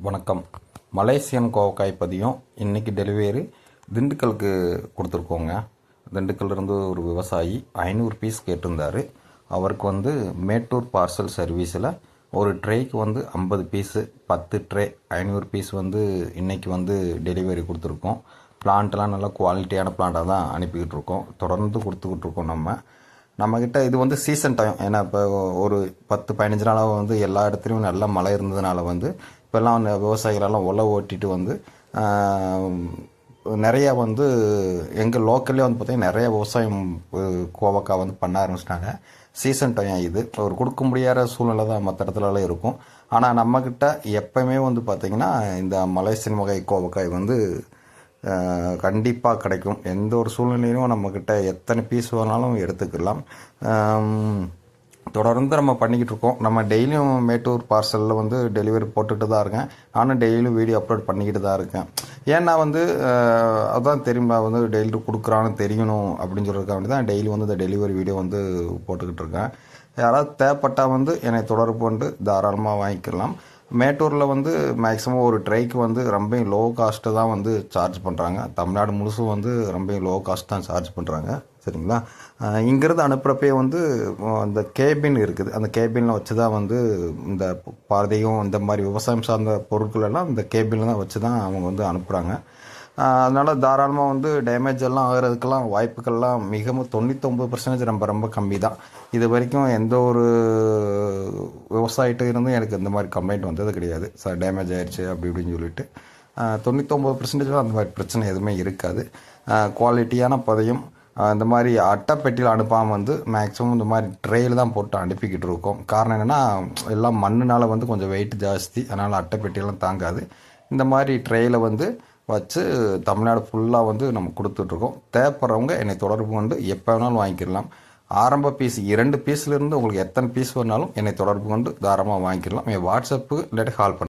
வணக்கம். மலேசியன் கோவக்காய் பதியம் இன்றைக்கி டெலிவரி திண்டுக்கலுக்கு கொடுத்துருக்கோங்க. திண்டுக்கல்லிருந்து ஒரு விவசாயி 500 பீஸ் கேட்டிருந்தார். அவருக்கு மேட்டூர் பார்சல் சர்வீஸில் ஒரு ட்ரேக்கு 50 பீஸு 10 ட்ரே 500 பீஸ் இன்றைக்கி டெலிவரி கொடுத்துருக்கோம். பிளான்ட்லாம் நல்லா குவாலிட்டியான பிளான்ட்டாக தான் அனுப்பிக்கிட்டு இருக்கோம். தொடர்ந்து கொடுத்துக்கிட்டு இருக்கோம். நம்மக்கிட்ட இது சீசன் டைம். ஏன்னா இப்போ ஒரு 10-15 நாளாக எல்லா இடத்துலையும் நல்ல மழை இருந்ததுனால இப்போல்லாம் விவசாயிகளெல்லாம் உழவு ஓட்டிட்டு நிறையா எங்கள் லோக்கல்லே பார்த்திங்கன்னா நிறைய விவசாயம் கோவக்காய் பண்ண ஆரம்பிச்சிட்டாங்க. சீசன் டைம் இது ஒரு கொடுக்க முடியாத சூழ்நிலை தான் மற்ற இடத்துலலாம் இருக்கும். ஆனால் நம்மக்கிட்ட எப்போயுமே பார்த்திங்கன்னா இந்த மலேசியன் வகை கோவக்காய் கண்டிப்பாக கிடைக்கும். எந்த ஒரு சூழ்நிலையிலும் நம்மக்கிட்ட எத்தனை பீஸ் வேணாலும் எடுத்துக்கலாம். தொடர்ந்து நம்ம பண்ணிக்கிட்டு இருக்கோம். நம்ம டெய்லியும் மேட்டூர் பார்சலில் டெலிவரி போட்டுக்கிட்டு தான் இருக்கேன். நானும் டெய்லியும் வீடியோ அப்லோட் பண்ணிக்கிட்டு தான் இருக்கேன். ஏன்னா அதுதான் தெரியுமா டெய்லி கொடுக்குறான்னு தெரியணும் அப்படின்னு சொல்கிறதுக்காக தான் டெய்லி இந்த டெலிவரி வீடியோ போட்டுக்கிட்டு இருக்கேன். யாராவது தேவைப்பட்டால் என்னை தொடர்பு கொண்டு தாராளமாக வாங்கிக்கலாம். மேட்டூரில் மேக்ஸிமம் ஒரு ட்ரைக்கு ரொம்ப லோ காஸ்ட்டு தான் சார்ஜ் பண்ணுறாங்க. தமிழ்நாடு முழுசும் ரொம்ப லோ காஸ்ட் தான் சார்ஜ் பண்ணுறாங்க. சரிங்களா? இங்கேருந்து அனுப்புகிறப்பே அந்த கேபின் இருக்குது. அந்த கேபினில் வச்சு தான் இந்த பாரதியும் இந்த மாதிரி விவசாயம் சார்ந்த பொருட்கள் எல்லாம் இந்த கேபினில் தான் வச்சு தான் அவங்க அனுப்புகிறாங்க. அதனால் தாராளமாக டேமேஜ் எல்லாம் ஆகிறதுக்கெல்லாம் வாய்ப்புகள்லாம் மிகவும் 99% ரொம்ப ரொம்ப கம்மி தான். இது வரைக்கும் எந்த ஒரு விவசாயிட்ட இருந்தும் எனக்கு இந்த மாதிரி கம்ப்ளைண்ட் வந்தது கிடையாது. சார் டேமேஜ் ஆயிடுச்சு அப்படி இப்படின்னு சொல்லிட்டு 99% அந்த மாதிரி பிரச்சனை எதுவுமே இருக்காது. குவாலிட்டியான பதியம் இந்த மாதிரி அட்டைப்பெட்டியில் அனுப்பாமல் மேக்ஸிமம் இந்த மாதிரி ட்ரெயில் தான் போட்டு அனுப்பிக்கிட்டு இருக்கோம். காரணம் என்னென்னா எல்லாம் மண்ணுனால் கொஞ்சம் வெயிட் ஜாஸ்தி. அதனால் அட்டைப்பெட்டியெல்லாம் தாங்காது. இந்த மாதிரி ட்ரெயில் வச்சு தமிழ்நாடு ஃபுல்லாக நம்ம கொடுத்துட்ருக்கோம். தேவைப்படுறவங்க என்னை தொடர்பு கொண்டு எப்போ வேணாலும் வாங்கிக்கிடலாம். ஆரம்ப பீஸ் 2 பீஸ்லேருந்து உங்களுக்கு எத்தனை பீஸ் வேணாலும் என்னை தொடர்பு கொண்டு தாராளமாக வாங்கிக்கலாம். என் வாட்ஸ்அப்பு இல்லாட்டி கால் பண்ணி